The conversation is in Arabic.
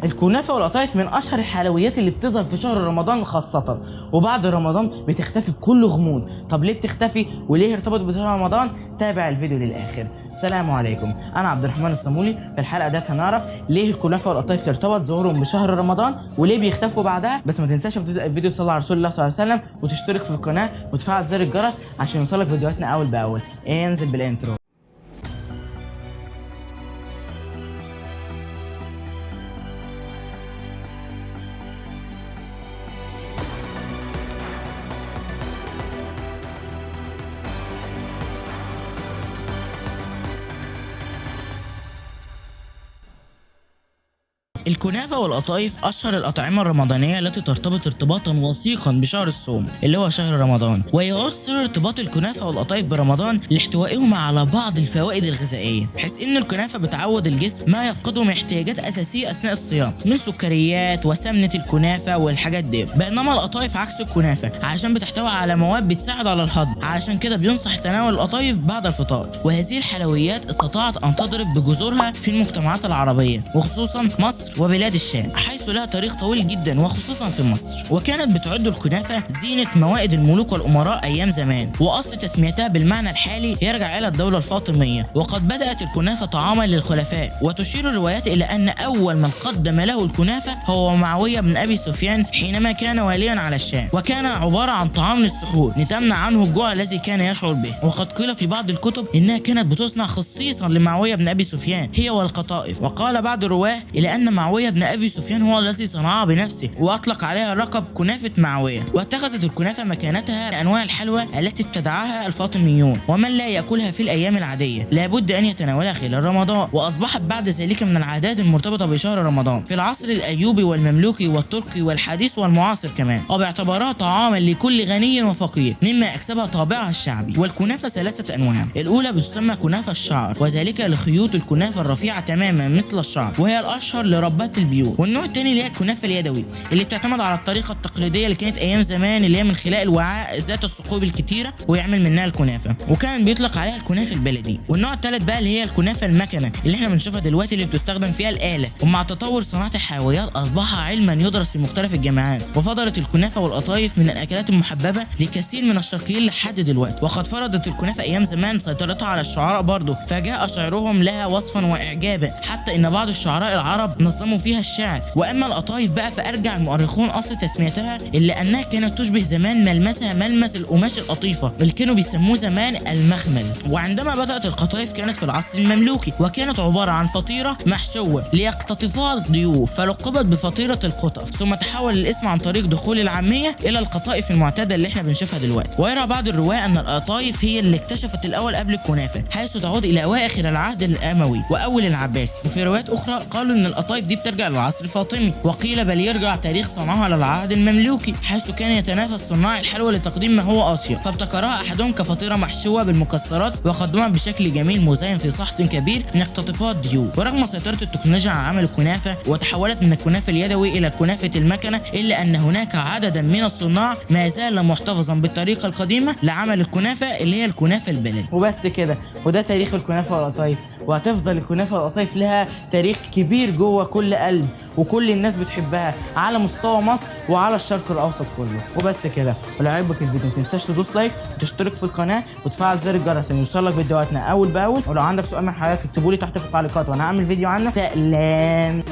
الكنافه والقطايف من اشهر الحلويات اللي بتظهر في شهر رمضان خاصه، وبعد رمضان بتختفي بكل غموض. طب ليه بتختفي وليه ارتبط بشهر رمضان؟ تابع الفيديو للاخر. السلام عليكم، انا عبد الرحمن الصامولي. في الحلقه ديت هنعرف ليه الكنافه والقطايف ترتبط ظهورهم بشهر رمضان وليه بيختفوا بعدها. بس ما تنساش تبدا الفيديو تصلي على رسول الله صلى الله عليه وسلم وتشترك في القناه وتفعل زر الجرس عشان يوصلك فيديوهاتنا اول باول. انزل بالانترو. الكنافة والقطايف أشهر الأطعمة الرمضانية التي ترتبط ارتباطا وثيقا بشهر الصوم اللي هو شهر رمضان، ويعود سر ارتباط الكنافة والقطايف برمضان لاحتوائهما على بعض الفوائد الغذائية، بحيث إن الكنافة بتعوض الجسم ما يفقده من احتياجات أساسية أثناء الصيام من سكريات وسمنة الكنافة والحاجات دي، بينما القطايف عكس الكنافة عشان بتحتوي على مواد بتساعد على الهضم، علشان كده بينصح تناول القطايف بعد الفطار. وهذه الحلويات استطاعت أن تضرب بجذورها في المجتمعات العربية وخصوصا مصر وبلاد الشام، حيث لها تاريخ طويل جدا وخصوصا في مصر. وكانت بتعد الكنافة زينة موائد الملوك والأمراء أيام زمان، وأصل تسميتها بالمعنى الحالي يرجع إلى الدولة الفاطمية. وقد بدأت الكنافة طعاما للخلفاء، وتشير الروايات إلى أن أول من قدم له الكنافة هو معاوية بن أبي سفيان حينما كان واليا على الشام، وكان عبارة عن طعام للسحور لتمنع عنه الجوع الذي كان يشعر به. وقد قيل في بعض الكتب إنها كانت بتصنع خصيصا لمعاوية بن أبي سفيان هي والقطائف. وقال بعض الرواه إلى أن معاوية بن أبي سفيان هو الذي صنعها بنفسه وأطلق عليها لقب كنافة معاوية. واتخذت الكنافة مكانتها لأنواع الحلوى التي ابتدعها الفاطميون، ومن لا يأكلها في الأيام العادية لابد أن يتناولها خلال رمضان، وأصبحت بعد ذلك من العادات المرتبطة بشهر رمضان في العصر الأيوبي والمملوكي والتركي والحديث والمعاصر كمان، وباعتبارها طعاما لكل غني وفقير مما أكسبها طابعها الشعبي. والكنافة ثلاثة أنواع، الأولى بتسمى كنافة الشعر، وذلك لخيوط الكنافة الرفيعة تماما مثل الشعر، وهي الأشهر لربات البيوت. والنوع الثاني اللي هي الكنافه اليدوي اللي بتعتمد على الطريقه التقليديه اللي كانت ايام زمان، اللي هي من خلال الوعاء ذات الثقوب الكتيره ويعمل منها الكنافه، وكان بيطلق عليها الكنافه البلدي. والنوع الثالث بقى اللي هي الكنافه المكنه اللي احنا بنشوفها دلوقتي اللي بتستخدم فيها الاله. ومع تطور صناعه الحلويات اصبح علما يدرس في مختلف الجامعات، وفضلت الكنافه والقطايف من الاكلات المحببه لكثير من الشرقيين لحد دلوقتي. وقد فرضت الكنافه ايام زمان سيطرتها على الشعراء برضه، فجاء شعرهم لها وصفا واعجابا، حتى ان بعض الشعراء العرب نظموا فيها الشعر. واما القطايف بقى فارجع المؤرخون اصل تسميتها الا انها كانت تشبه زمان ملمسها ملمس القماش القطيفه اللي كانوا بيسموه زمان المخمل. وعندما بدات القطايف كانت في العصر المملوكي، وكانت عباره عن فطيره محشوه ليقتطفها الضيوف فلقبت بفطيره القطف، ثم تحول الاسم عن طريق دخول العاميه الى القطائف المعتاده اللي احنا بنشوفها دلوقتي. ويرى بعض الرواه ان القطايف هي اللي اكتشفت الاول قبل الكنافه، حيث تعود الى اواخر العهد الاموي واول العباسي. وفي روايات اخرى قالوا ان القطايف دي بترجع للعصر الفاطمي، وقيل بل يرجع تاريخ صنعها للعهد المملوكي، حيث كان يتنافس صناع الحلوى لتقديم ما هو اطيب، فابتكرها احدهم كفطيره محشوه بالمكسرات وقدمها بشكل جميل مزين في صحن كبير ليقتطفها الضيوف. ورغم سيطره التكنولوجيا على عمل الكنافه وتحولت من الكنافه اليدوي الى الكنافه المكنه، الا ان هناك عددا من الصناع ما زال محتفظا بالطريقه القديمه لعمل الكنافه اللي هي الكنافه البلدي. وبس كده، وده تاريخ الكنافه والقطايف. وهتفضل الكنافه والقطايف لها تاريخ كبير جوه كل قلب، وكل الناس بتحبها على مستوى مصر وعلى الشرق الاوسط كله. وبس كده، ولو عجبك الفيديو ما تنساش تدوس لايك وتشترك في القناه وتفعل زر الجرس عشان يوصلك فيديوهاتنا اول باول. ولو عندك سؤال من حضرتك اكتبوا لي تحت في التعليقات وانا هعمل فيديو عنه. سلام.